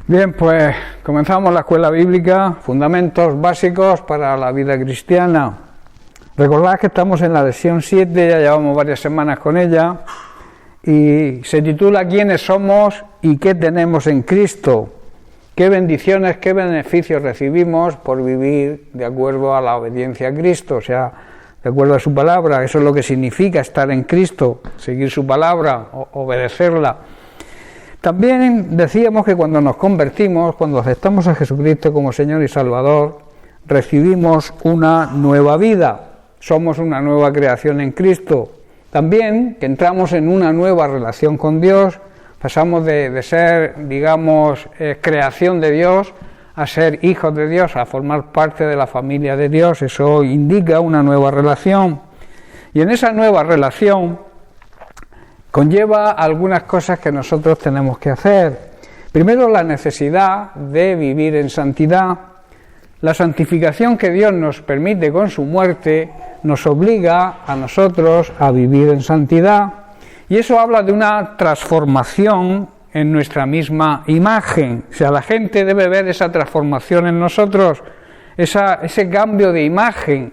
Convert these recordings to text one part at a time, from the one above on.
Bien, pues comenzamos la escuela bíblica, fundamentos básicos para la vida cristiana. Recordad que estamos en la lección 7, ya llevamos varias semanas con ella, y se titula ¿Quiénes somos y qué tenemos en Cristo? ¿Qué bendiciones, qué beneficios recibimos por vivir de acuerdo a la obediencia a Cristo? O sea, de acuerdo a su palabra. Eso es lo que significa estar en Cristo, seguir su palabra, obedecerla. También decíamos que cuando nos convertimos, cuando aceptamos a Jesucristo como Señor y Salvador, recibimos una nueva vida, somos una nueva creación en Cristo. También que entramos en una nueva relación con Dios, pasamos de ser, creación de Dios, a ser hijos de Dios, a formar parte de la familia de Dios. Eso indica una nueva relación. Y en esa nueva relación conlleva algunas cosas que nosotros tenemos que hacer. Primero, la necesidad de vivir en santidad. La santificación que Dios nos permite con su muerte nos obliga a nosotros a vivir en santidad. Y eso habla de una transformación en nuestra misma imagen. O sea, la gente debe ver esa transformación en nosotros, ese cambio de imagen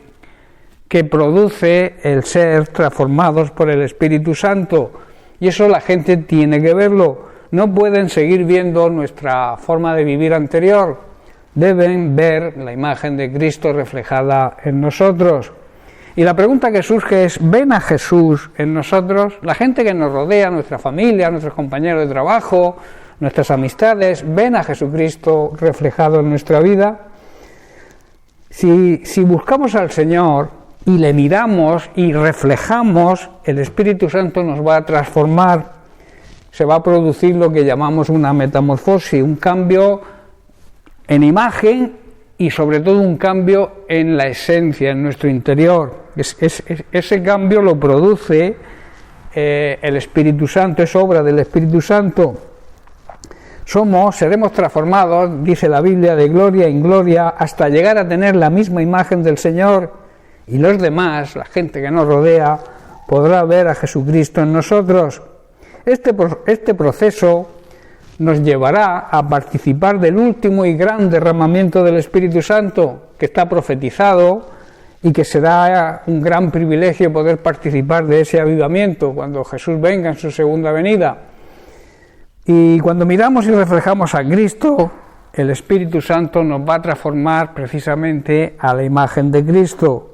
que produce el ser transformados por el Espíritu Santo. Y eso la gente tiene que verlo. No pueden seguir viendo nuestra forma de vivir anterior. Deben ver la imagen de Cristo reflejada en nosotros. Y la pregunta que surge es, ¿ven a Jesús en nosotros? La gente que nos rodea, nuestra familia, nuestros compañeros de trabajo, nuestras amistades, ¿ven a Jesucristo reflejado en nuestra vida? Si buscamos al Señor y le miramos y reflejamos, el Espíritu Santo nos va a transformar, se va a producir lo que llamamos una metamorfosis, un cambio en imagen y sobre todo un cambio en la esencia, en nuestro interior. Ese cambio lo produce el Espíritu Santo, es obra del Espíritu Santo. Seremos transformados, dice la Biblia, de gloria en gloria, hasta llegar a tener la misma imagen del Señor. Y los demás, la gente que nos rodea, podrá ver a Jesucristo en nosotros. Este proceso nos llevará a participar del último y gran derramamiento del Espíritu Santo, que está profetizado, y que será un gran privilegio poder participar de ese avivamiento cuando Jesús venga en su segunda venida. Y cuando miramos y reflejamos a Cristo, el Espíritu Santo nos va a transformar precisamente a la imagen de Cristo.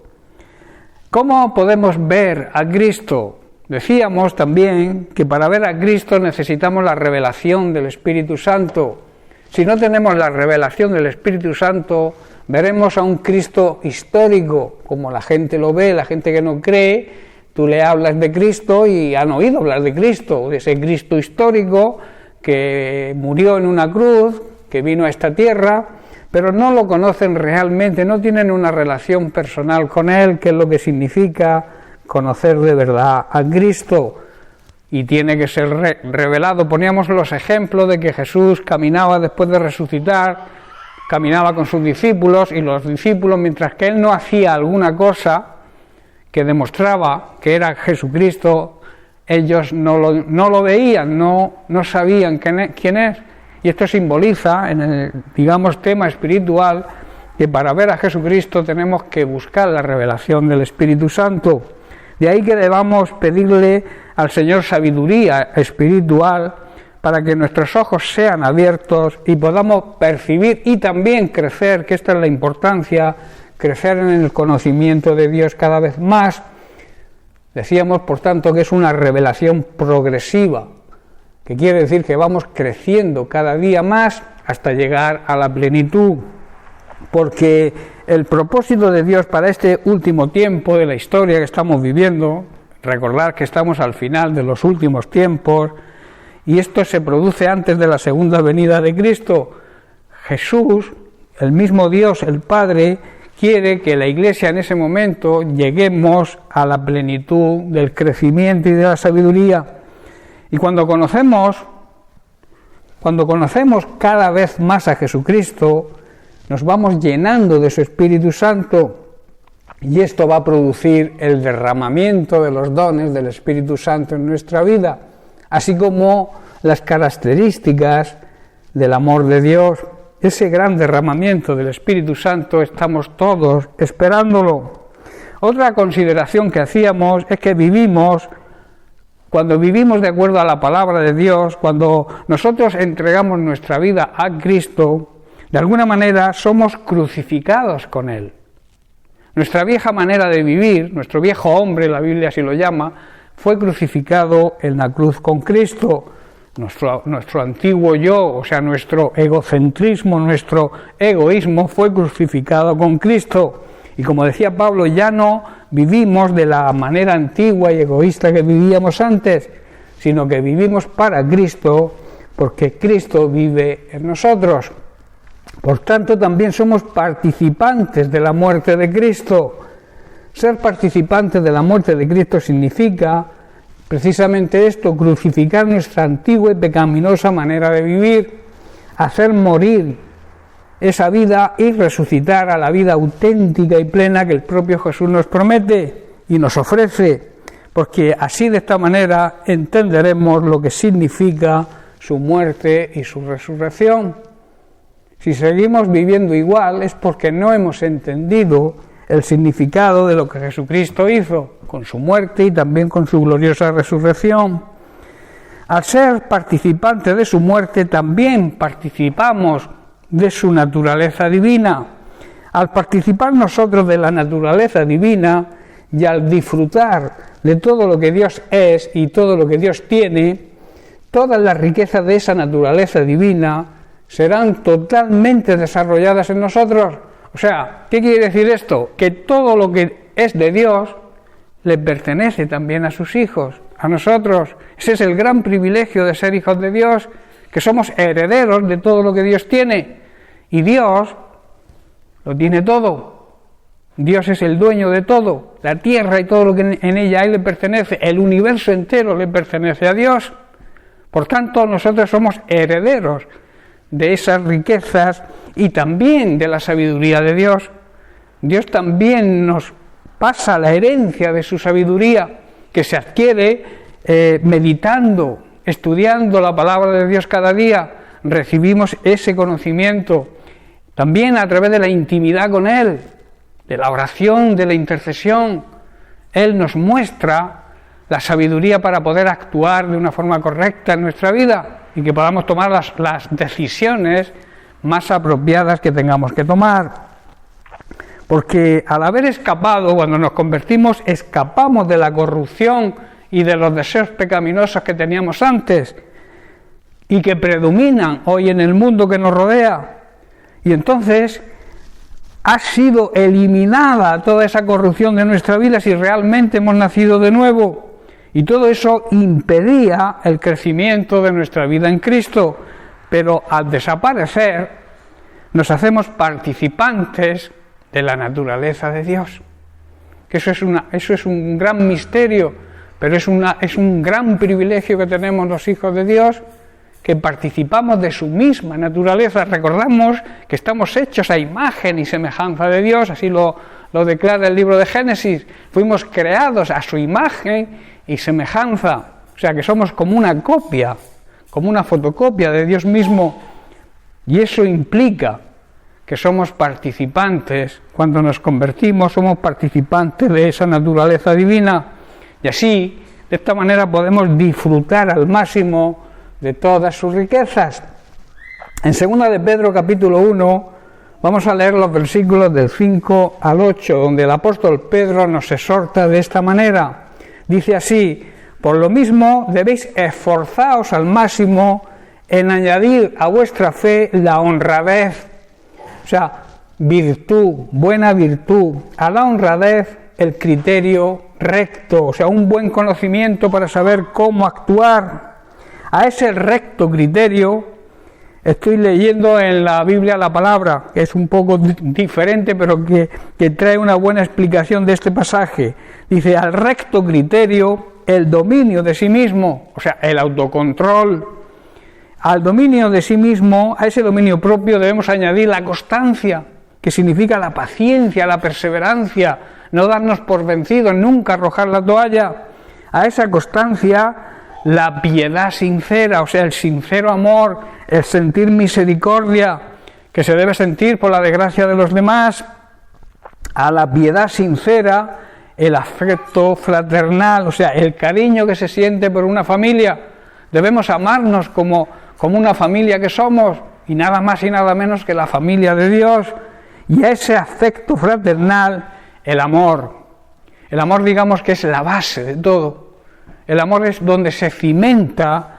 ¿Cómo podemos ver a Cristo? Decíamos también que para ver a Cristo necesitamos la revelación del Espíritu Santo. Si no tenemos la revelación del Espíritu Santo, veremos a un Cristo histórico, como la gente lo ve, la gente que no cree. Tú le hablas de Cristo y han oído hablar de Cristo, de ese Cristo histórico que murió en una cruz, que vino a esta tierra, pero no lo conocen realmente, no tienen una relación personal con Él, que es lo que significa conocer de verdad a Cristo, y tiene que ser revelado. Poníamos los ejemplos de que Jesús caminaba después de resucitar, caminaba con sus discípulos, y los discípulos, mientras que Él no hacía alguna cosa que demostraba que era Jesucristo, ellos no lo veían, no sabían quién es. Y esto simboliza, en el, tema espiritual, que para ver a Jesucristo tenemos que buscar la revelación del Espíritu Santo. De ahí que debamos pedirle al Señor sabiduría espiritual para que nuestros ojos sean abiertos y podamos percibir y también crecer, que esta es la importancia, crecer en el conocimiento de Dios cada vez más. Decíamos, por tanto, que es una revelación progresiva, que quiere decir que vamos creciendo cada día más hasta llegar a la plenitud, porque el propósito de Dios para este último tiempo de la historia que estamos viviendo, recordar que estamos al final de los últimos tiempos, y esto se produce antes de la segunda venida de Cristo. Jesús, el mismo Dios, el Padre, quiere que la Iglesia en ese momento lleguemos a la plenitud del crecimiento y de la sabiduría. Y cuando conocemos cada vez más a Jesucristo, nos vamos llenando de su Espíritu Santo, y esto va a producir el derramamiento de los dones del Espíritu Santo en nuestra vida, así como las características del amor de Dios. Ese gran derramamiento del Espíritu Santo estamos todos esperándolo. Otra consideración que hacíamos es que cuando vivimos de acuerdo a la palabra de Dios, cuando nosotros entregamos nuestra vida a Cristo, de alguna manera somos crucificados con Él. Nuestra vieja manera de vivir, nuestro viejo hombre, la Biblia así lo llama, fue crucificado en la cruz con Cristo. Nuestro antiguo yo, o sea, nuestro egocentrismo, nuestro egoísmo fue crucificado con Cristo. Y como decía Pablo, ya no vivimos de la manera antigua y egoísta que vivíamos antes, sino que vivimos para Cristo, porque Cristo vive en nosotros. Por tanto, también somos participantes de la muerte de Cristo. Ser participantes de la muerte de Cristo significa precisamente esto, crucificar nuestra antigua y pecaminosa manera de vivir, hacer morir esa vida y resucitar a la vida auténtica y plena que el propio Jesús nos promete y nos ofrece, porque así de esta manera entenderemos lo que significa su muerte y su resurrección. Si seguimos viviendo igual es porque no hemos entendido el significado de lo que Jesucristo hizo con su muerte y también con su gloriosa resurrección. Al ser participantes de su muerte también participamos de su naturaleza divina. Al participar nosotros de la naturaleza divina y al disfrutar de todo lo que Dios es y todo lo que Dios tiene, todas las riquezas de esa naturaleza divina serán totalmente desarrolladas en nosotros. O sea, ¿qué quiere decir esto? Que todo lo que es de Dios le pertenece también a sus hijos, a nosotros. Ese es el gran privilegio de ser hijos de Dios, que somos herederos de todo lo que Dios tiene. Y Dios lo tiene todo. Dios es el dueño de todo. La tierra y todo lo que en ella hay le pertenece. El universo entero le pertenece a Dios. Por tanto, nosotros somos herederos de esas riquezas y también de la sabiduría de Dios. Dios también nos pasa la herencia de su sabiduría, que se adquiere meditando, estudiando la palabra de Dios cada día. Recibimos ese conocimiento también a través de la intimidad con Él, de la oración, de la intercesión. Él nos muestra la sabiduría para poder actuar de una forma correcta en nuestra vida y que podamos tomar las decisiones más apropiadas que tengamos que tomar. Porque al haber escapado, cuando nos convertimos, escapamos de la corrupción y de los deseos pecaminosos que teníamos antes y que predominan hoy en el mundo que nos rodea. Y entonces ha sido eliminada toda esa corrupción de nuestra vida si realmente hemos nacido de nuevo. Y todo eso impedía el crecimiento de nuestra vida en Cristo. Pero al desaparecer, nos hacemos participantes de la naturaleza de Dios. Que eso es un gran misterio, pero es un gran privilegio que tenemos los hijos de Dios, que participamos de su misma naturaleza. Recordamos que estamos hechos a imagen y semejanza de Dios, así lo declara el libro de Génesis. Fuimos creados a su imagen y semejanza, o sea que somos como una copia, como una fotocopia de Dios mismo, y eso implica que somos participantes. Cuando nos convertimos somos participantes de esa naturaleza divina, y así, de esta manera podemos disfrutar al máximo de todas sus riquezas. En 2 de Pedro capítulo 1 vamos a leer los versículos del 5 al 8, donde el apóstol Pedro nos exhorta de esta manera. Dice así: por lo mismo debéis esforzaos al máximo en añadir a vuestra fe la honradez, o sea, virtud, buena virtud, a la honradez el criterio recto, o sea, un buen conocimiento para saber cómo actuar. A ese recto criterio, estoy leyendo en la Biblia la palabra, que es un poco diferente, pero que trae una buena explicación de este pasaje. Dice, al recto criterio, el dominio de sí mismo, o sea, el autocontrol. Al dominio de sí mismo, a ese dominio propio debemos añadir la constancia, que significa la paciencia, la perseverancia, no darnos por vencidos, nunca arrojar la toalla. A esa constancia la piedad sincera, o sea, el sincero amor, el sentir misericordia que se debe sentir por la desgracia de los demás, a la piedad sincera, el afecto fraternal, o sea, el cariño que se siente por una familia. Debemos amarnos como una familia que somos, y nada más y nada menos que la familia de Dios. Y a ese afecto fraternal, el amor. El amor, digamos que es la base de todo. El amor es donde se cimenta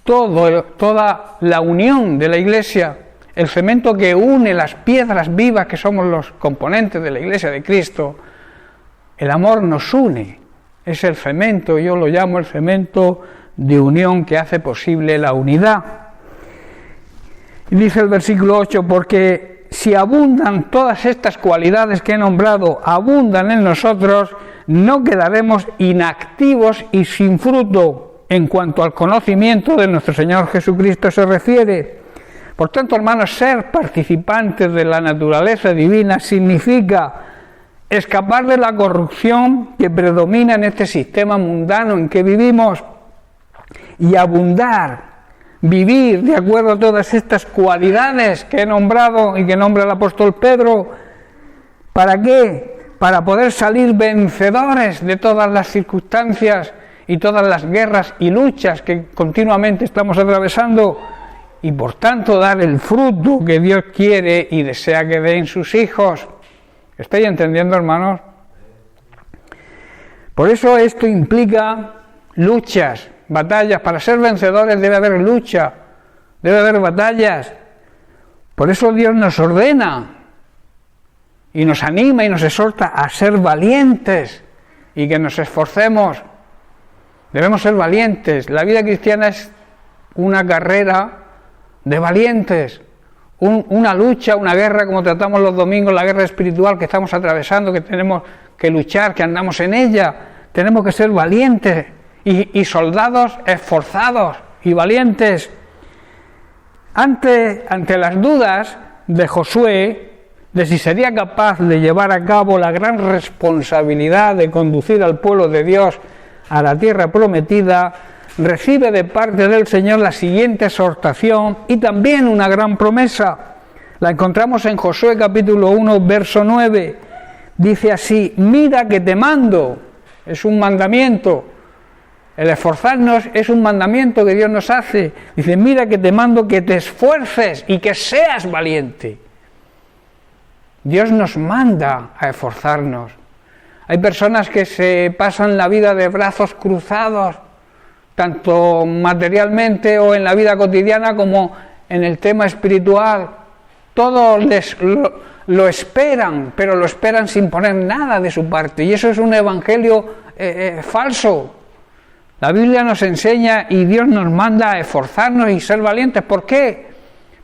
toda la unión de la Iglesia, el cemento que une las piedras vivas que somos los componentes de la Iglesia de Cristo. El amor nos une, es el cemento, yo lo llamo el cemento de unión que hace posible la unidad. Y dice el versículo 8, porque si abundan todas estas cualidades que he nombrado, abundan en nosotros, no quedaremos inactivos y sin fruto en cuanto al conocimiento de nuestro Señor Jesucristo se refiere. Por tanto, hermanos, ser participantes de la naturaleza divina significa escapar de la corrupción que predomina en este sistema mundano en que vivimos y abundar, vivir de acuerdo a todas estas cualidades que he nombrado y que nombra el apóstol Pedro. ¿Para qué? Para poder salir vencedores de todas las circunstancias y todas las guerras y luchas que continuamente estamos atravesando, y por tanto dar el fruto que Dios quiere y desea que den sus hijos. ¿Estáis entendiendo, hermanos? Por eso esto implica luchas, batallas. Para ser vencedores debe haber lucha, debe haber batallas. Por eso Dios nos ordena y nos anima y nos exhorta a ser valientes y que nos esforcemos. Debemos ser valientes. La vida cristiana es una carrera de valientes, una lucha, una guerra, como tratamos los domingos, la guerra espiritual que estamos atravesando, que tenemos que luchar, que andamos en ella. Tenemos que ser valientes y soldados esforzados y valientes. Ante las dudas de Josué, de si sería capaz de llevar a cabo la gran responsabilidad de conducir al pueblo de Dios a la tierra prometida, recibe de parte del Señor la siguiente exhortación y también una gran promesa. La encontramos en Josué capítulo 1, verso 9. Dice así: mira que te mando. Es un mandamiento. El esforzarnos es un mandamiento que Dios nos hace. Dice: mira que te mando que te esfuerces y que seas valiente. Dios nos manda a esforzarnos. Hay personas que se pasan la vida de brazos cruzados, tanto materialmente o en la vida cotidiana como en el tema espiritual. Todos lo esperan, pero lo esperan sin poner nada de su parte, y eso es un evangelio falso. La Biblia nos enseña y Dios nos manda a esforzarnos y ser valientes. ¿Por qué?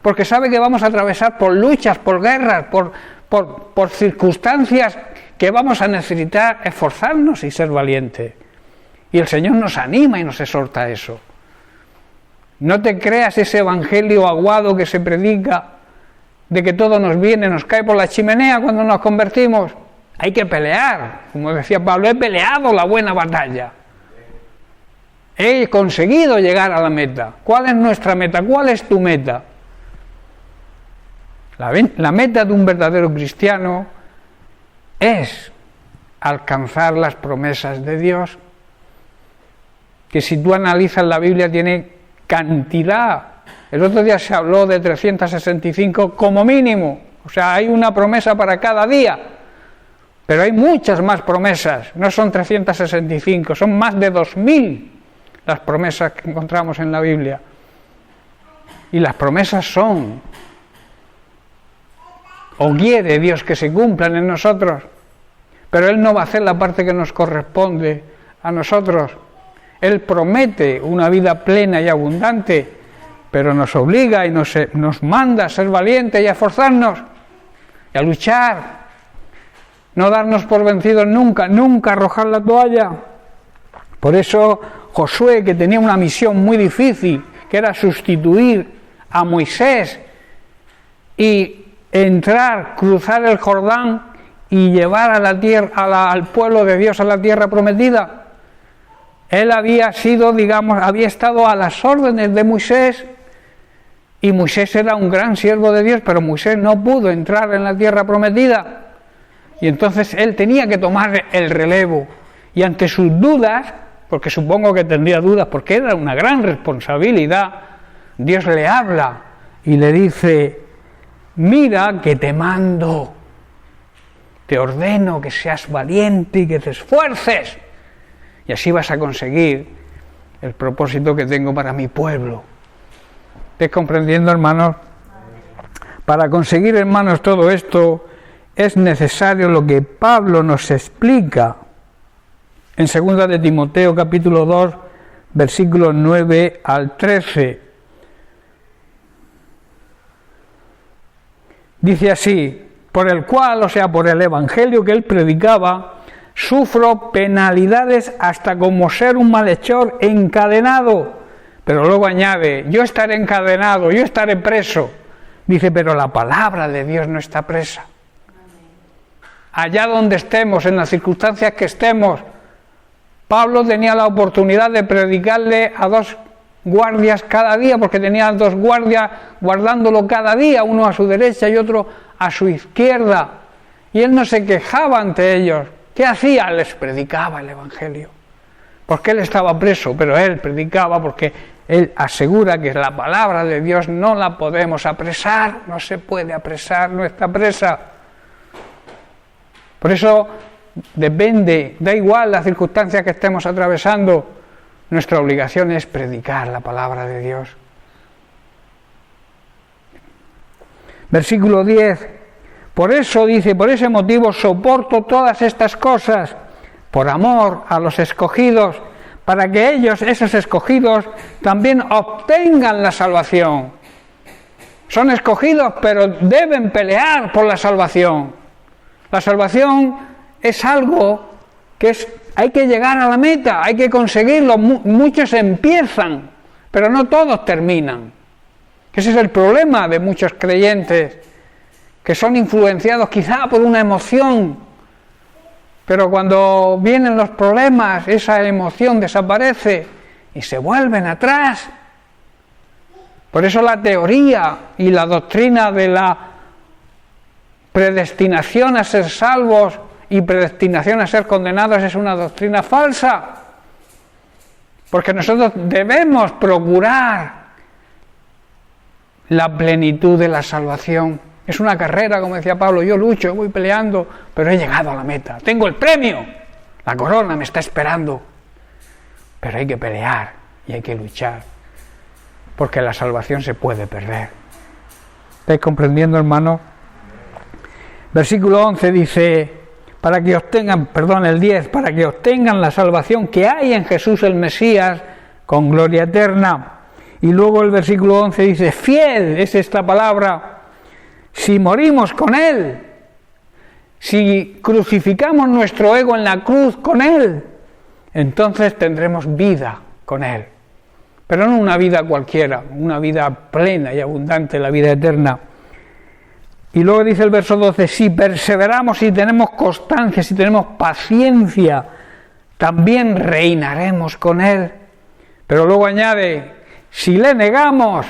Porque sabe que vamos a atravesar por luchas, por guerras, por circunstancias que vamos a necesitar esforzarnos y ser valientes. Y el Señor nos anima y nos exhorta a eso. No te creas ese evangelio aguado que se predica de que todo nos viene, nos cae por la chimenea cuando nos convertimos. Hay que pelear, como decía Pablo: he peleado la buena batalla. He conseguido llegar a la meta. ¿Cuál es nuestra meta? ¿Cuál es tu meta? La meta de un verdadero cristiano es alcanzar las promesas de Dios, que si tú analizas la Biblia tiene cantidad. El otro día se habló de 365 como mínimo, o sea, hay una promesa para cada día, pero hay muchas más promesas, no son 365, son más de 2000 las promesas que encontramos en la Biblia. Y las promesas son, o quiere Dios que se cumplan en nosotros, pero Él no va a hacer la parte que nos corresponde a nosotros. Él promete una vida plena y abundante, pero nos obliga y nos manda a ser valientes y a esforzarnos y a luchar, no darnos por vencidos nunca, nunca arrojar la toalla. Por eso Josué, que tenía una misión muy difícil, que era sustituir a Moisés y cruzar el Jordán y llevar a la tierra, al pueblo de Dios a la tierra prometida, Él había sido, había estado a las órdenes de Moisés, y Moisés era un gran siervo de Dios, pero Moisés no pudo entrar en la tierra prometida. Y entonces él tenía que tomar el relevo. Y ante sus dudas, porque supongo que tendría dudas, porque era una gran responsabilidad, Dios le habla y le dice: mira que te mando, te ordeno que seas valiente y que te esfuerces, y así vas a conseguir el propósito que tengo para mi pueblo. ¿Estáis comprendiendo, hermanos? Para conseguir, hermanos, todo esto es necesario lo que Pablo nos explica en 2 de Timoteo capítulo 2, versículos 9 al 13. Dice así: por el cual, o sea, por el evangelio que él predicaba, sufro penalidades hasta como ser un malhechor encadenado. Pero luego añade: yo estaré encadenado, yo estaré preso. Dice: pero la palabra de Dios no está presa. Allá donde estemos, en las circunstancias que estemos, Pablo tenía la oportunidad de predicarle a 2 guardias cada día, porque tenía 2 guardias guardándolo cada día, uno a su derecha y otro a su izquierda. Y él no se quejaba ante ellos. ¿Qué hacía? Les predicaba el evangelio. Porque él estaba preso, pero él predicaba, porque él asegura que la palabra de Dios no la podemos apresar, no se puede apresar, no está presa. Por eso depende, da igual las circunstancias que estemos atravesando, nuestra obligación es predicar la palabra de Dios. Versículo 10. Por eso dice: por ese motivo soporto todas estas cosas, por amor a los escogidos, para que ellos, esos escogidos, también obtengan la salvación. Son escogidos, pero deben pelear por la salvación. La salvación es algo que hay que llegar a la meta, hay que conseguirlo. Muchos empiezan, pero no todos terminan. Ese es el problema de muchos creyentes, que son influenciados quizá por una emoción, pero cuando vienen los problemas, esa emoción desaparece y se vuelven atrás. Por eso la teoría y la doctrina de la predestinación a ser salvos y predestinación a ser condenados es una doctrina falsa, porque nosotros debemos procurar la plenitud de la salvación. Es una carrera, como decía Pablo: yo lucho, voy peleando, pero he llegado a la meta, tengo el premio, la corona me está esperando. Pero hay que pelear y hay que luchar, porque la salvación se puede perder. ¿Estáis comprendiendo, hermano? Versículo 11 dice: para que obtengan, el 10, para que obtengan la salvación que hay en Jesús el Mesías con gloria eterna. Y luego el versículo 11 dice: fiel es esta palabra. Si morimos con Él, si crucificamos nuestro ego en la cruz con Él, entonces tendremos vida con Él. Pero no una vida cualquiera, una vida plena y abundante, la vida eterna. Y luego dice el verso 12: si perseveramos, si tenemos constancia, si tenemos paciencia, también reinaremos con Él. Pero luego añade: si le negamos,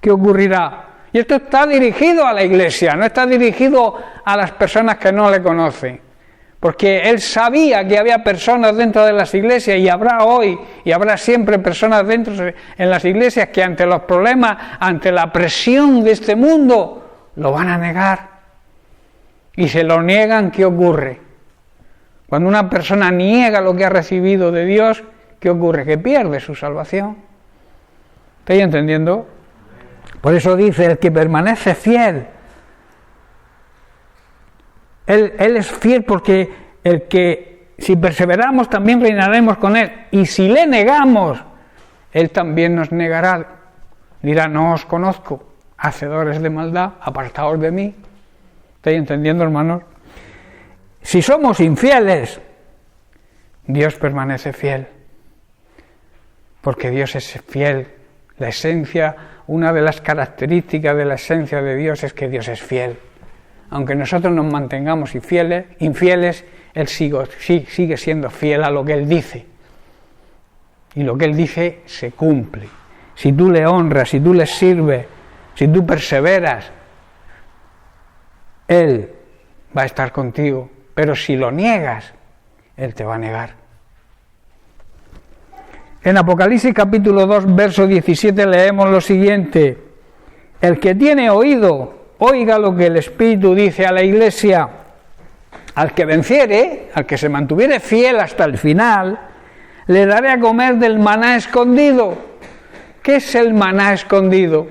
¿qué ocurrirá? Y esto está dirigido a la iglesia, no está dirigido a las personas que no le conocen. Porque él sabía que había personas dentro de las iglesias, y habrá hoy, y habrá siempre personas dentro en las iglesias que ante los problemas, ante la presión de este mundo, lo van a negar. Y se lo niegan, ¿qué ocurre? Cuando una persona niega lo que ha recibido de Dios, ¿qué ocurre? Que pierde su salvación. ¿Estáis entendiendo? Por eso dice: el que permanece fiel. Él es fiel, porque el que, si perseveramos, también reinaremos con Él. Y si le negamos, Él también nos negará. Dirá: no os conozco, hacedores de maldad, apartaos de mí. ¿Estáis entendiendo, hermanos? Si somos infieles, Dios permanece fiel, porque Dios es fiel. La esencia, una de las características de la esencia de Dios es que Dios es fiel. Aunque nosotros nos mantengamos infieles, Él sigue siendo fiel a lo que Él dice. Y lo que Él dice se cumple. Si tú le honras, si tú le sirves, si tú perseveras, Él va a estar contigo. Pero si lo niegas, Él te va a negar. En Apocalipsis capítulo 2, verso 17 leemos lo siguiente: el que tiene oído, oiga lo que el Espíritu dice a la Iglesia. Al que venciere, al que se mantuviere fiel hasta el final, le daré a comer del maná escondido. ¿Qué es el maná escondido?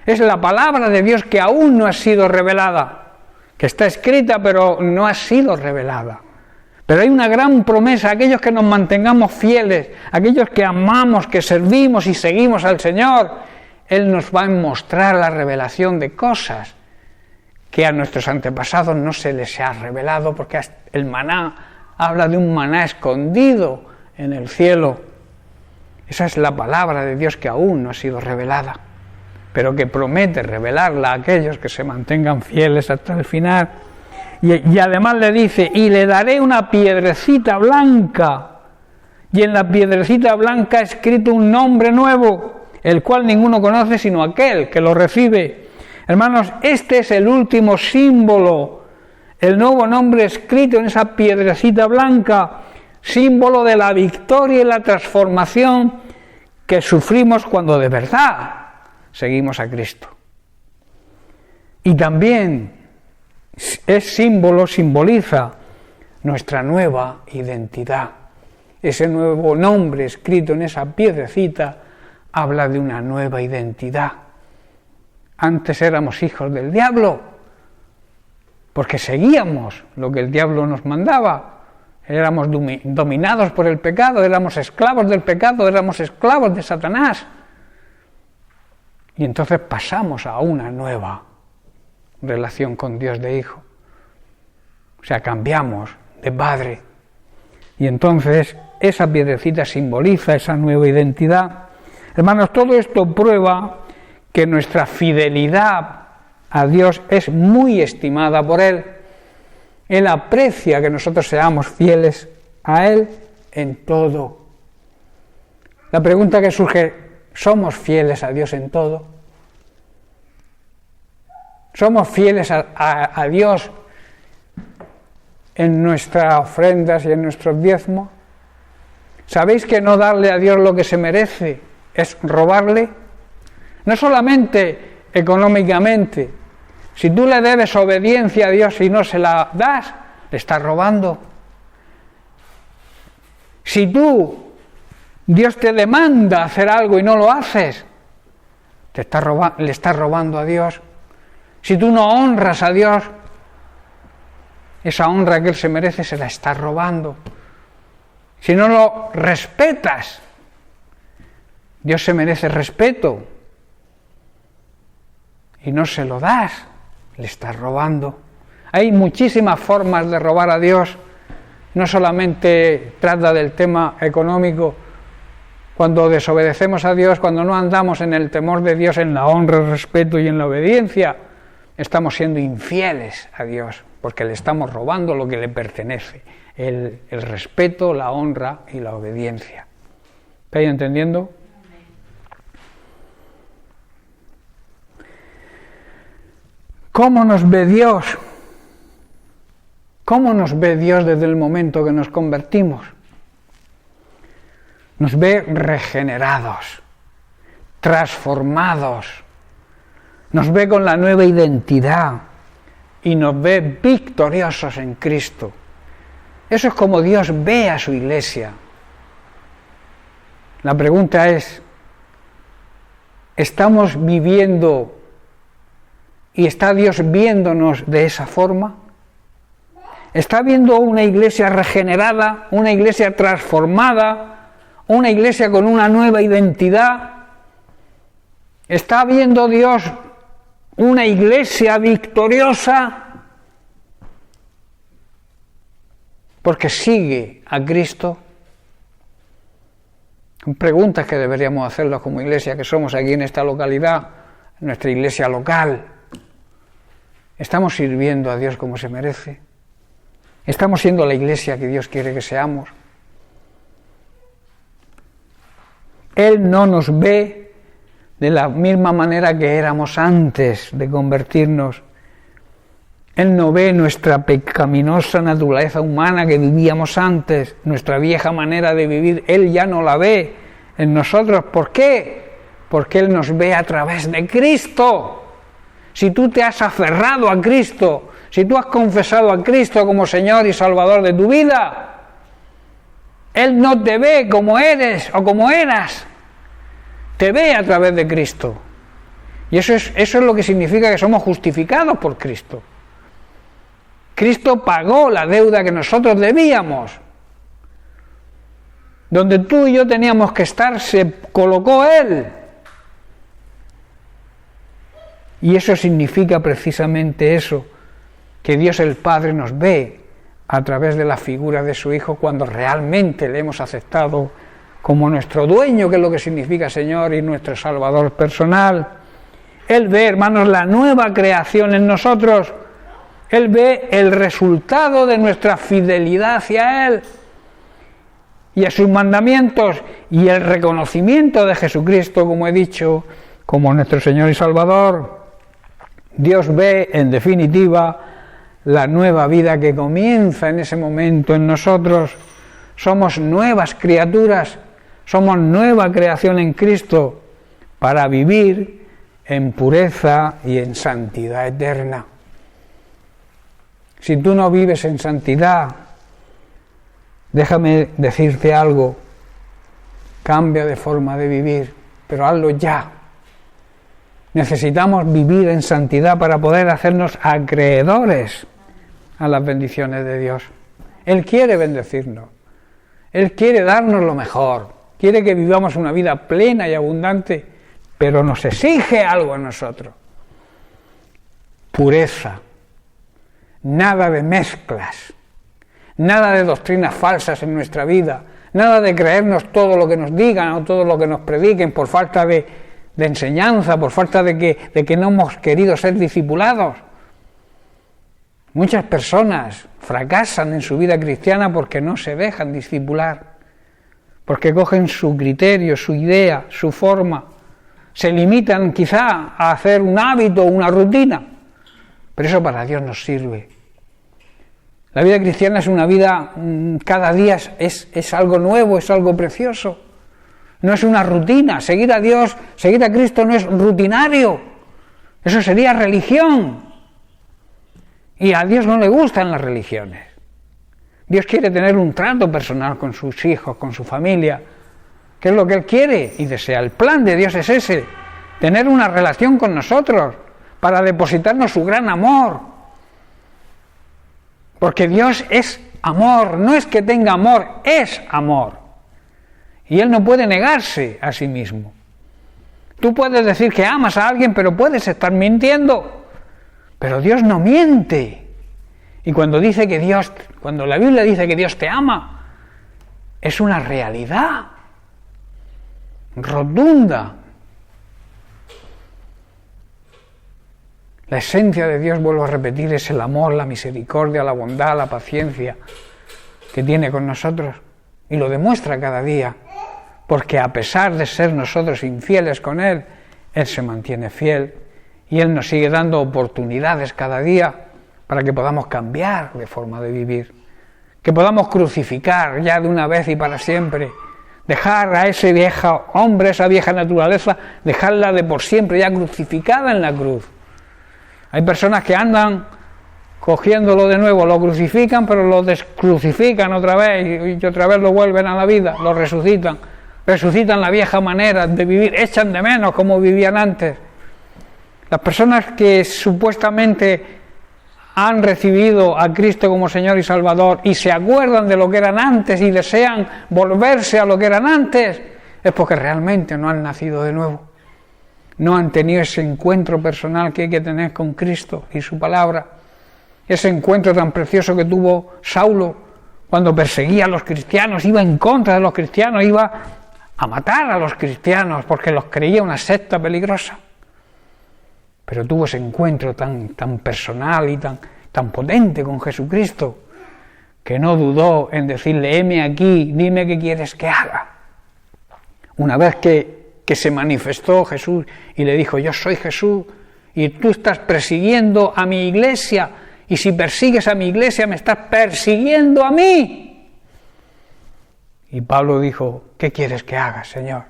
Es la palabra de Dios que aún no ha sido revelada, que está escrita pero no ha sido revelada. Pero hay una gran promesa: aquellos que nos mantengamos fieles, aquellos que amamos, que servimos y seguimos al Señor, Él nos va a mostrar la revelación de cosas que a nuestros antepasados no se les ha revelado, porque el maná habla de un maná escondido en el cielo. Esa es la palabra de Dios que aún no ha sido revelada, pero que promete revelarla a aquellos que se mantengan fieles hasta el final. Y además le dice: y le daré una piedrecita blanca, y en la piedrecita blanca ha escrito un nombre nuevo, el cual ninguno conoce sino aquel que lo recibe. Hermanos, este es el último símbolo, el nuevo nombre escrito en esa piedrecita blanca, símbolo de la victoria y la transformación que sufrimos cuando de verdad seguimos a Cristo. Y también es símbolo, simboliza nuestra nueva identidad. Ese nuevo nombre escrito en esa piedrecita habla de una nueva identidad. Antes éramos hijos del diablo, porque seguíamos lo que el diablo nos mandaba. Éramos dominados por el pecado, éramos esclavos del pecado, éramos esclavos de Satanás. Y entonces pasamos a una nueva relación con Dios de hijo. O sea, cambiamos de padre. Y entonces esa piedrecita simboliza esa nueva identidad. Hermanos, todo esto prueba que nuestra fidelidad a Dios es muy estimada por Él. Él aprecia que nosotros seamos fieles a Él en todo. La pregunta que surge: ¿somos fieles a Dios en todo? ¿Somos fieles a Dios en nuestras ofrendas y en nuestros diezmos? ¿Sabéis que no darle a Dios lo que se merece es robarle? No solamente económicamente. Si tú le debes obediencia a Dios y no se la das, le estás robando. Si Dios te demanda hacer algo y no lo haces, le estás robando a Dios. Si tú no honras a Dios, esa honra que Él se merece se la estás robando. Si no lo respetas, Dios se merece respeto, y no se lo das, le estás robando. Hay muchísimas formas de robar a Dios. No solamente trata del tema económico. Cuando desobedecemos a Dios, cuando no andamos en el temor de Dios, en la honra, el respeto y en la obediencia, estamos siendo infieles a Dios, porque le estamos robando lo que le pertenece, el respeto, la honra y la obediencia. ¿Estáis entendiendo? ¿Cómo nos ve Dios? ¿Cómo nos ve Dios desde el momento que nos convertimos? Nos ve regenerados, transformados, nos ve con la nueva identidad y nos ve victoriosos en Cristo. Eso es como Dios ve a su iglesia. La pregunta es: ¿estamos viviendo y está Dios viéndonos de esa forma? ¿Está viendo una iglesia regenerada, una iglesia transformada, una iglesia con una nueva identidad? ¿Está viendo Dios una iglesia victoriosa? Porque sigue a Cristo. Son preguntas que deberíamos hacerlas como iglesia que somos aquí en esta localidad, en nuestra iglesia local. ¿Estamos sirviendo a Dios como se merece? ¿Estamos siendo la iglesia que Dios quiere que seamos? Él no nos ve de la misma manera que éramos antes de convertirnos. Él no ve nuestra pecaminosa naturaleza humana que vivíamos antes, nuestra vieja manera de vivir. Él ya no la ve en nosotros. ¿Por qué? Porque Él nos ve a través de Cristo. Si tú te has aferrado a Cristo, si tú has confesado a Cristo como Señor y Salvador de tu vida, Él no te ve como eres o como eras, te ve a través de Cristo. Y eso es lo que significa que somos justificados por Cristo. Cristo pagó la deuda que nosotros debíamos. Donde tú y yo teníamos que estar, se colocó Él. Y eso significa precisamente eso, que Dios el Padre nos ve a través de la figura de su Hijo cuando realmente le hemos aceptado como nuestro dueño, que es lo que significa Señor y nuestro Salvador personal. Él ve, hermanos, la nueva creación en nosotros. Él ve el resultado de nuestra fidelidad hacia Él y a sus mandamientos y el reconocimiento de Jesucristo, como he dicho, como nuestro Señor y Salvador. Dios ve, en definitiva, la nueva vida que comienza en ese momento en nosotros. Somos nuevas criaturas, somos nueva creación en Cristo para vivir en pureza y en santidad eterna. Si tú no vives en santidad, déjame decirte algo, cambia de forma de vivir, pero hazlo ya. Necesitamos vivir en santidad para poder hacernos acreedores a las bendiciones de Dios. Él quiere bendecirnos, Él quiere darnos lo mejor, quiere que vivamos una vida plena y abundante, pero nos exige algo a nosotros. Pureza. Nada de mezclas, nada de doctrinas falsas en nuestra vida, nada de creernos todo lo que nos digan o todo lo que nos prediquen por falta de enseñanza, por falta de que no hemos querido ser discipulados. Muchas personas fracasan en su vida cristiana porque no se dejan discipular, porque cogen su criterio, su idea, su forma, se limitan quizá a hacer un hábito o una rutina, pero eso para Dios nos sirve. La vida cristiana es una vida, cada día es algo nuevo, es algo precioso. No es una rutina. Seguir a Dios, seguir a Cristo no es rutinario. Eso sería religión. Y a Dios no le gustan las religiones. Dios quiere tener un trato personal con sus hijos, con su familia, que es lo que Él quiere y desea. El plan de Dios es ese, tener una relación con nosotros para depositarnos su gran amor. Porque Dios es amor, no es que tenga amor, es amor. Y Él no puede negarse a sí mismo. Tú puedes decir que amas a alguien, pero puedes estar mintiendo. Pero Dios no miente. Y cuando la Biblia dice que Dios te ama, es una realidad rotunda. La esencia de Dios, vuelvo a repetir, es el amor, la misericordia, la bondad, la paciencia que tiene con nosotros. Y lo demuestra cada día, porque a pesar de ser nosotros infieles con Él, Él se mantiene fiel y Él nos sigue dando oportunidades cada día para que podamos cambiar de forma de vivir, que podamos crucificar ya de una vez y para siempre, dejar a ese viejo hombre, esa vieja naturaleza, dejarla de por siempre ya crucificada en la cruz. Hay personas que andan cogiéndolo de nuevo, lo crucifican, pero lo descrucifican otra vez y otra vez lo vuelven a la vida, lo resucitan la vieja manera de vivir, echan de menos como vivían antes. Las personas que supuestamente han recibido a Cristo como Señor y Salvador y se acuerdan de lo que eran antes y desean volverse a lo que eran antes, es porque realmente no han nacido de nuevo. No han tenido ese encuentro personal que hay que tener con Cristo y su palabra. Ese encuentro tan precioso que tuvo Saulo cuando perseguía a los cristianos, iba en contra de los cristianos, iba a matar a los cristianos porque los creía una secta peligrosa. Pero tuvo ese encuentro tan personal y tan potente con Jesucristo que no dudó en decirle: heme aquí, dime qué quieres que haga. Una vez que se manifestó Jesús y le dijo, yo soy Jesús, y tú estás persiguiendo a mi iglesia, y si persigues a mi iglesia me estás persiguiendo a mí. Y Pablo dijo, ¿qué quieres que haga, Señor?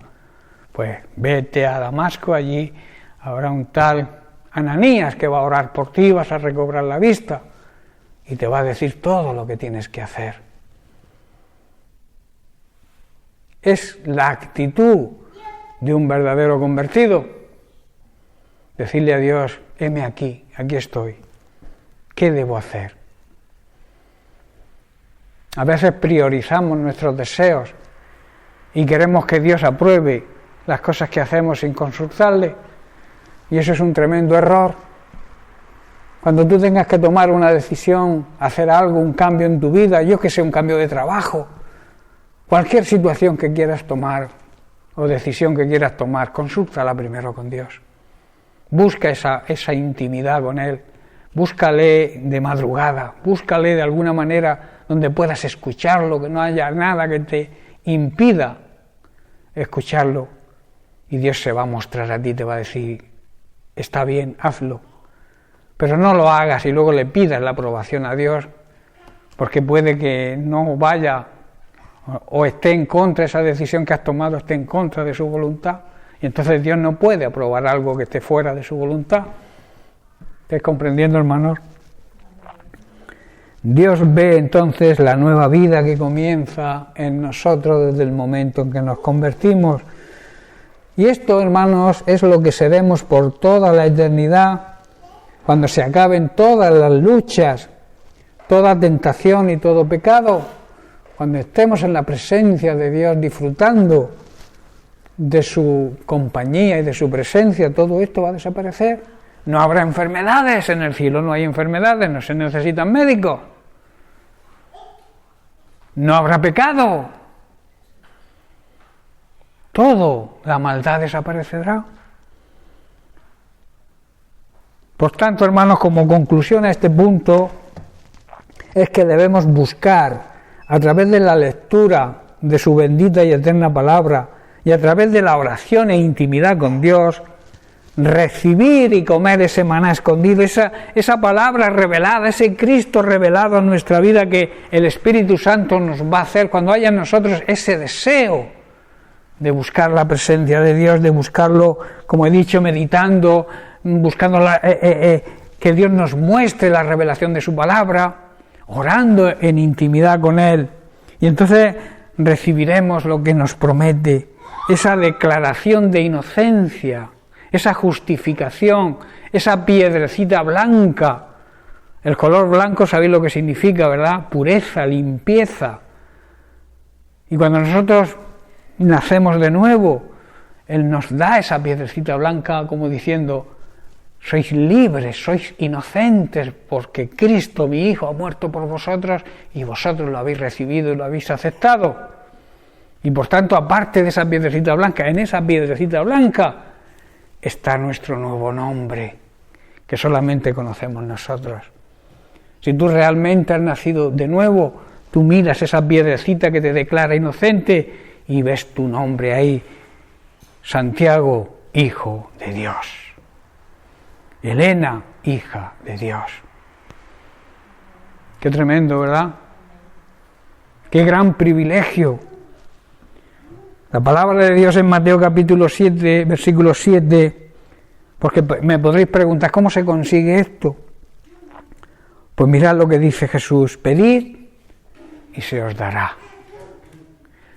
Pues vete a Damasco, allí habrá un tal Ananías que va a orar por ti, vas a recobrar la vista, y te va a decir todo lo que tienes que hacer. Es la actitud de un verdadero convertido. Decirle a Dios, heme aquí estoy. ¿Qué debo hacer? A veces priorizamos nuestros deseos y queremos que Dios apruebe las cosas que hacemos sin consultarle, y eso es un tremendo error. Cuando tú tengas que tomar una decisión, hacer algo, un cambio en tu vida, yo que sé, un cambio de trabajo, cualquier situación que quieras tomar o decisión que quieras tomar, consúltala primero con Dios. Busca esa intimidad con Él, búscale de madrugada, búscale de alguna manera donde puedas escucharlo, que no haya nada que te impida escucharlo, y Dios se va a mostrar a ti, te va a decir, está bien, hazlo, pero no lo hagas y luego le pidas la aprobación a Dios, porque puede que no vaya o esté en contra, esa decisión que has tomado esté en contra de su voluntad, y entonces Dios no puede aprobar algo que esté fuera de su voluntad. ¿Estás comprendiendo, hermanos? Dios ve entonces la nueva vida que comienza en nosotros desde el momento en que nos convertimos. Y esto, hermanos, es lo que seremos por toda la eternidad, cuando se acaben todas las luchas, toda tentación y todo pecado, cuando estemos en la presencia de Dios disfrutando de su compañía y de su presencia, todo esto va a desaparecer. No habrá enfermedades, en el cielo no hay enfermedades, no se necesitan médicos. No habrá pecado. Todo, la maldad desaparecerá. Por tanto, hermanos, como conclusión a este punto, es que debemos buscar, a través de la lectura de su bendita y eterna palabra, y a través de la oración e intimidad con Dios, recibir y comer ese maná escondido, esa palabra revelada, ese Cristo revelado en nuestra vida que el Espíritu Santo nos va a hacer cuando haya en nosotros ese deseo de buscar la presencia de Dios, de buscarlo, como he dicho, meditando, buscando que Dios nos muestre la revelación de su palabra, orando en intimidad con Él, y entonces recibiremos lo que nos promete, esa declaración de inocencia, esa justificación, esa piedrecita blanca. El color blanco, sabéis lo que significa, ¿verdad? Pureza, limpieza. Y cuando nosotros nacemos de nuevo, Él nos da esa piedrecita blanca como diciendo, sois libres, sois inocentes, porque Cristo, mi Hijo, ha muerto por vosotros y vosotros lo habéis recibido y lo habéis aceptado. Y por tanto, aparte de esa piedrecita blanca, en esa piedrecita blanca está nuestro nuevo nombre, que solamente conocemos nosotros. Si tú realmente has nacido de nuevo, tú miras esa piedrecita que te declara inocente y ves tu nombre ahí, Santiago, Hijo de Dios. Elena, hija de Dios. Qué tremendo, ¿verdad? Qué gran privilegio. La palabra de Dios en Mateo capítulo 7, versículo 7, porque me podréis preguntar, ¿cómo se consigue esto? Pues mirad lo que dice Jesús, pedid y se os dará.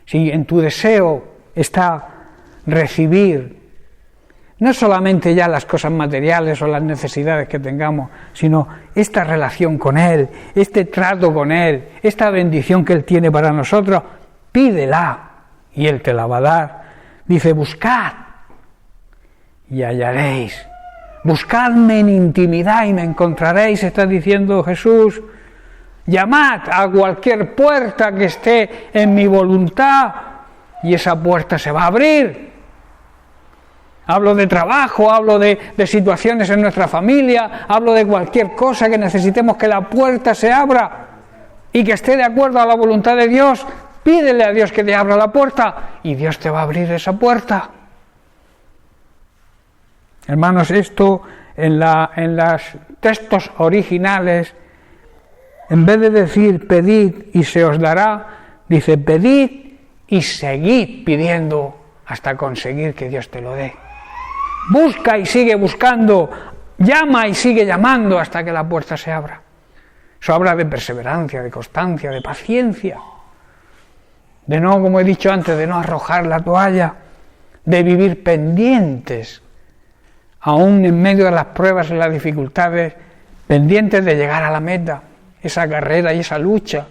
Si en tu deseo está recibir, no solamente ya las cosas materiales o las necesidades que tengamos, sino esta relación con Él, este trato con Él, esta bendición que Él tiene para nosotros, pídela. Y Él te la va a dar. Dice, buscad y hallaréis. Buscadme en intimidad y me encontraréis, está diciendo Jesús. Llamad a cualquier puerta que esté en mi voluntad y esa puerta se va a abrir. Hablo de trabajo, hablo de situaciones en nuestra familia, hablo de cualquier cosa que necesitemos que la puerta se abra y que esté de acuerdo a la voluntad de Dios. Pídele a Dios que te abra la puerta y Dios te va a abrir esa puerta. Hermanos, esto en los textos originales, en vez de decir pedid y se os dará, dice pedid y seguid pidiendo hasta conseguir que Dios te lo dé. Busca y sigue buscando, llama y sigue llamando hasta que la puerta se abra. Eso habla de perseverancia, de constancia, de paciencia, de no, como he dicho antes, de no arrojar la toalla, de vivir pendientes, aún en medio de las pruebas y las dificultades, pendientes de llegar a la meta, esa carrera y esa lucha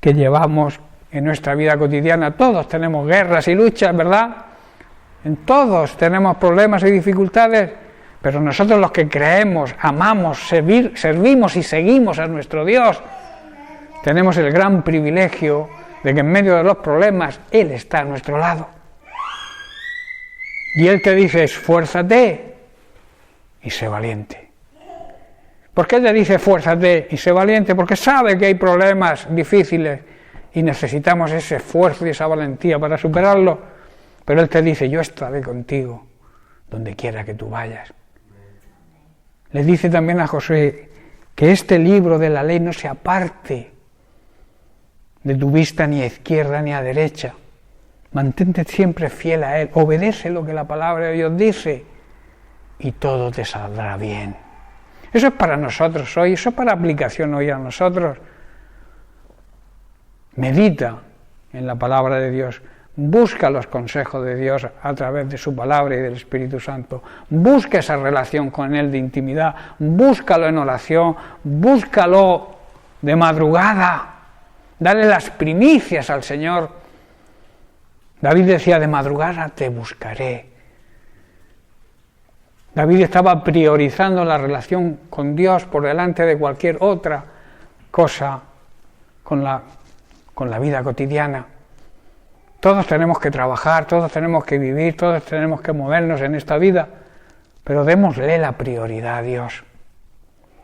que llevamos en nuestra vida cotidiana. Todos tenemos guerras y luchas, ¿verdad? En todos tenemos problemas y dificultades, pero nosotros los que creemos, amamos, servimos y seguimos a nuestro Dios, tenemos el gran privilegio de que en medio de los problemas Él está a nuestro lado. Y Él te dice, esfuérzate y sé valiente. ¿Por qué te dice esfuérzate y sé valiente? Porque sabe que hay problemas difíciles y necesitamos ese esfuerzo y esa valentía para superarlos. Pero Él te dice, yo estaré contigo donde quiera que tú vayas. Le dice también a Josué que este libro de la ley no se aparte de tu vista ni a izquierda ni a derecha. Mantente siempre fiel a Él, obedece lo que la palabra de Dios dice y todo te saldrá bien. Eso es para nosotros hoy, eso es para aplicación hoy a nosotros. Medita en la palabra de Dios, busca los consejos de Dios a través de su palabra y del Espíritu Santo, busca esa relación con Él de intimidad, búscalo en oración, búscalo de madrugada, dale las primicias al Señor. David decía, de madrugada te buscaré. David estaba priorizando la relación con Dios por delante de cualquier otra cosa con la vida cotidiana. Todos tenemos que trabajar, todos tenemos que vivir, todos tenemos que movernos en esta vida, pero démosle la prioridad a Dios.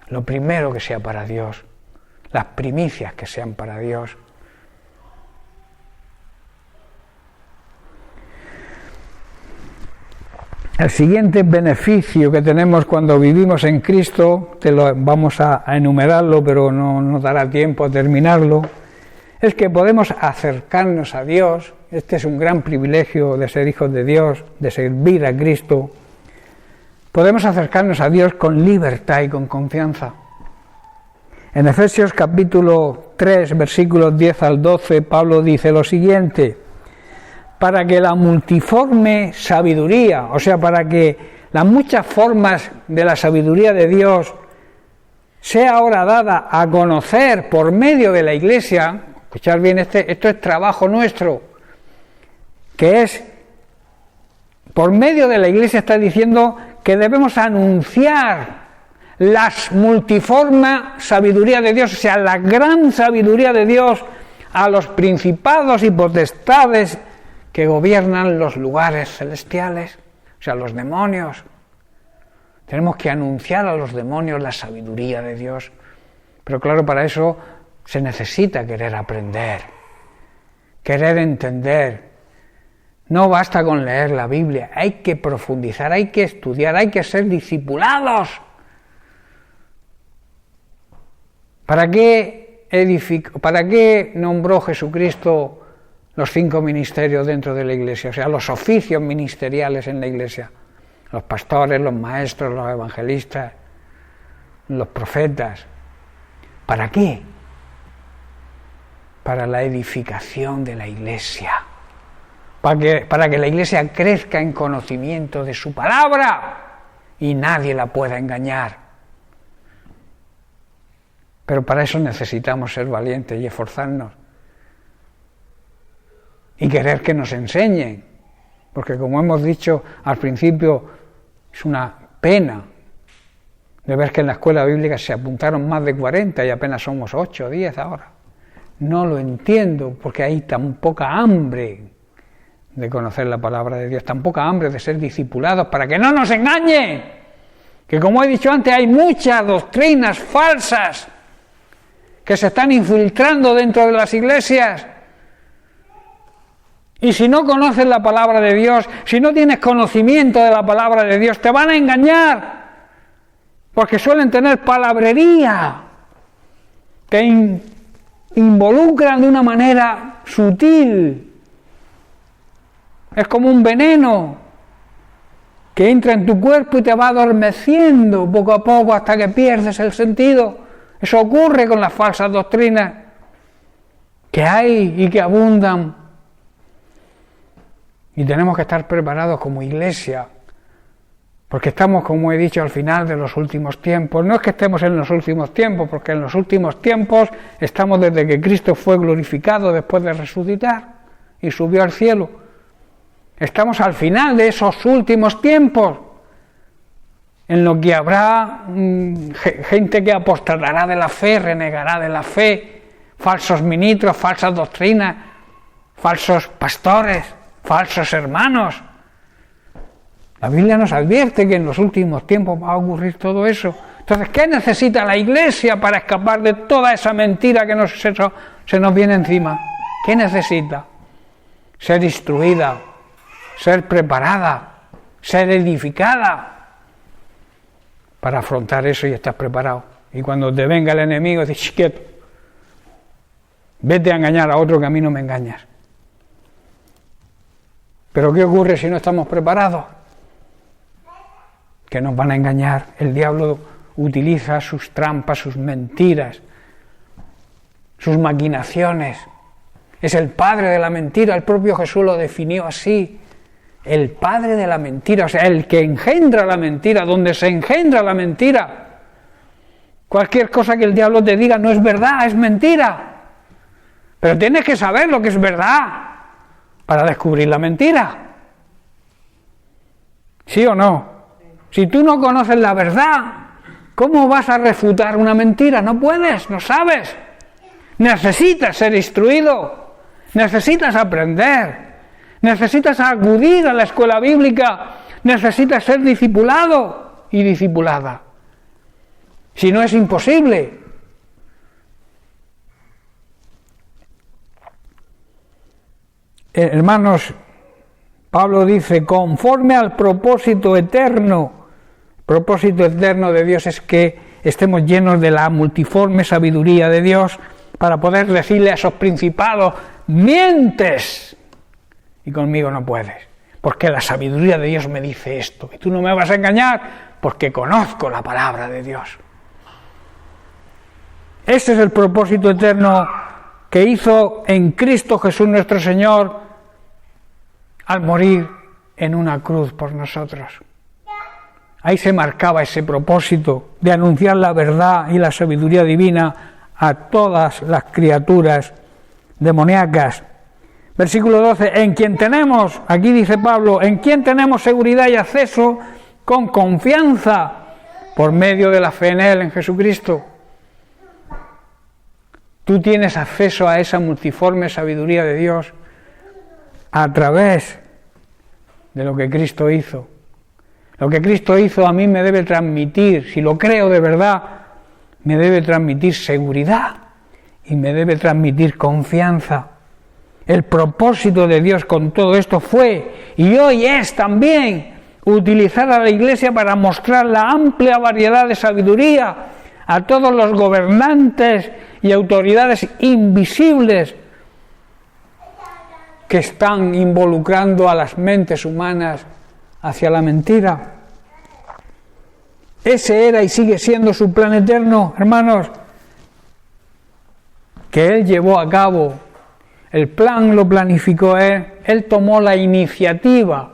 Lo primero que sea para Dios, las primicias que sean para Dios. El siguiente beneficio que tenemos cuando vivimos en Cristo, vamos a enumerarlo, pero no nos dará tiempo a terminarlo, es que podemos acercarnos a Dios. Este es un gran privilegio de ser hijos de Dios, de servir a Cristo. Podemos acercarnos a Dios con libertad y con confianza. En Efesios capítulo 3, versículos 10 al 12, Pablo dice lo siguiente: para que la multiforme sabiduría, o sea, para que las muchas formas de la sabiduría de Dios sea ahora dada a conocer por medio de la Iglesia. Escuchad bien, esto es trabajo nuestro, que es, por medio de la Iglesia está diciendo que debemos anunciar la multiforme sabiduría de Dios, o sea, la gran sabiduría de Dios a los principados y potestades que gobiernan los lugares celestiales, o sea, los demonios. Tenemos que anunciar a los demonios la sabiduría de Dios, pero claro, para eso se necesita querer aprender, querer entender. No basta con leer la Biblia, hay que profundizar, hay que estudiar, hay que ser discipulados. ¿Para qué nombró Jesucristo los 5 ministerios dentro de la Iglesia? O sea, los oficios ministeriales en la Iglesia. Los pastores, los maestros, los evangelistas, los profetas. ¿Para qué? Para la edificación de la Iglesia. Para que la Iglesia crezca en conocimiento de su palabra y nadie la pueda engañar. Pero para eso necesitamos ser valientes y esforzarnos. Y querer que nos enseñen, porque como hemos dicho al principio, es una pena de ver que en la escuela bíblica se apuntaron más de 40 y apenas somos 8 o 10 ahora. No lo entiendo, porque hay tan poca hambre de conocer la palabra de Dios, tan poca hambre de ser discipulados para que no nos engañen, que como he dicho antes hay muchas doctrinas falsas que se están infiltrando dentro de las iglesias. Y si no conoces la palabra de Dios, si no tienes conocimiento de la palabra de Dios, te van a engañar. Porque suelen tener palabrería que involucran de una manera sutil. Es como un veneno que entra en tu cuerpo y te va adormeciendo poco a poco hasta que pierdes el sentido. Eso ocurre con las falsas doctrinas que hay y que abundan. Y tenemos que estar preparados como iglesia, porque estamos, como he dicho, al final de los últimos tiempos. No es que estemos en los últimos tiempos, porque en los últimos tiempos estamos desde que Cristo fue glorificado después de resucitar y subió al cielo. Estamos al final de esos últimos tiempos, en lo que habrá gente que apostatará de la fe, renegará de la fe, falsos ministros, falsas doctrinas, falsos pastores, falsos hermanos. La Biblia nos advierte que en los últimos tiempos va a ocurrir todo eso. Entonces, ¿qué necesita la iglesia para escapar de toda esa mentira que se nos viene encima? ¿Qué necesita? Ser instruida, ser preparada, ser edificada para afrontar eso y estar preparado. Y cuando te venga el enemigo, dices, quieto, vete a engañar a otro que a mí no me engañas. Pero ¿qué ocurre si no estamos preparados? Que nos van a engañar. El diablo utiliza sus trampas, sus mentiras, sus maquinaciones. Es el padre de la mentira. El propio Jesús lo definió así. El padre de la mentira, o sea, el que engendra la mentira, donde se engendra la mentira. Cualquier cosa que el diablo te diga no es verdad, es mentira. Pero tienes que saber lo que es verdad para descubrir la mentira. ¿Sí o no? Si tú no conoces la verdad, ¿cómo vas a refutar una mentira? No puedes, no sabes. Necesitas ser instruido, necesitas aprender, necesitas acudir a la escuela bíblica, necesitas ser discipulado y discipulada. Si no, es imposible. Hermanos, Pablo dice, conforme al propósito eterno. El propósito eterno de Dios es que estemos llenos de la multiforme sabiduría de Dios para poder decirle a esos principados, mientes, y conmigo no puedes, porque la sabiduría de Dios me dice esto, y tú no me vas a engañar, porque conozco la palabra de Dios. Ese es el propósito eterno que hizo en Cristo Jesús nuestro Señor al morir en una cruz por nosotros. Ahí se marcaba ese propósito de anunciar la verdad y la sabiduría divina a todas las criaturas demoníacas. Versículo 12, en quien tenemos, aquí dice Pablo, en quien tenemos seguridad y acceso con confianza por medio de la fe en Él, en Jesucristo. Tú tienes acceso a esa multiforme sabiduría de Dios a través de lo que Cristo hizo. Lo que Cristo hizo a mí me debe transmitir, si lo creo de verdad, me debe transmitir seguridad y me debe transmitir confianza. El propósito de Dios con todo esto fue, y hoy es también, utilizar a la Iglesia para mostrar la amplia variedad de sabiduría a todos los gobernantes y autoridades invisibles que están involucrando a las mentes humanas hacia la mentira. Ese era y sigue siendo su plan eterno, hermanos, que Él llevó a cabo. El plan lo planificó Él tomó la iniciativa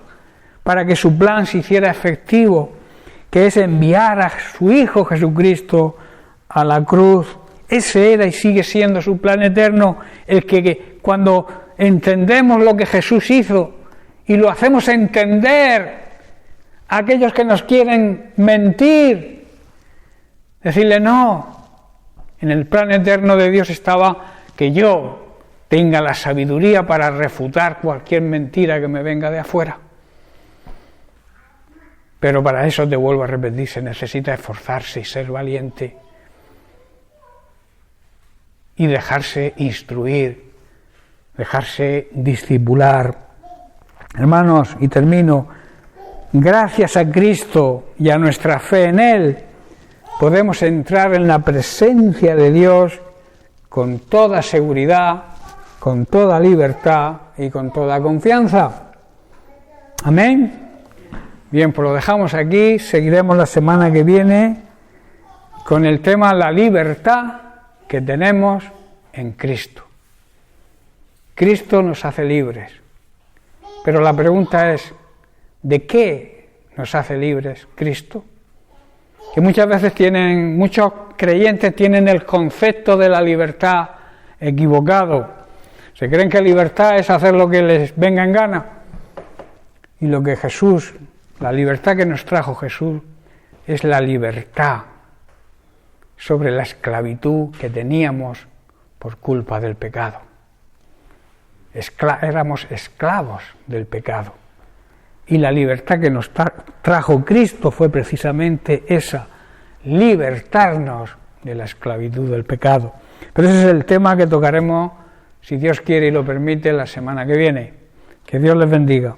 para que su plan se hiciera efectivo, que es enviar a su Hijo Jesucristo a la cruz. Ese era y sigue siendo su plan eterno, el que cuando entendemos lo que Jesús hizo y lo hacemos entender a aquellos que nos quieren mentir, decirle no, en el plan eterno de Dios estaba que yo tenga la sabiduría para refutar cualquier mentira que me venga de afuera. Pero para eso, te vuelvo a repetir, se necesita esforzarse y ser valiente y dejarse instruir dejarse discipular. Hermanos, y termino, gracias a Cristo y a nuestra fe en Él, podemos entrar en la presencia de Dios con toda seguridad, con toda libertad y con toda confianza. Amén. Bien, pues lo dejamos aquí, seguiremos la semana que viene con el tema la libertad que tenemos en Cristo. Cristo nos hace libres, pero la pregunta es, ¿de qué nos hace libres Cristo? Que muchas veces muchos creyentes tienen el concepto de la libertad equivocado. Se creen que libertad es hacer lo que les venga en gana. Y lo que Jesús, la libertad que nos trajo Jesús, es la libertad sobre la esclavitud que teníamos por culpa del pecado. Éramos esclavos del pecado. Y la libertad que nos trajo Cristo fue precisamente esa, libertarnos de la esclavitud del pecado. Pero ese es el tema que tocaremos, si Dios quiere y lo permite, la semana que viene. Que Dios les bendiga.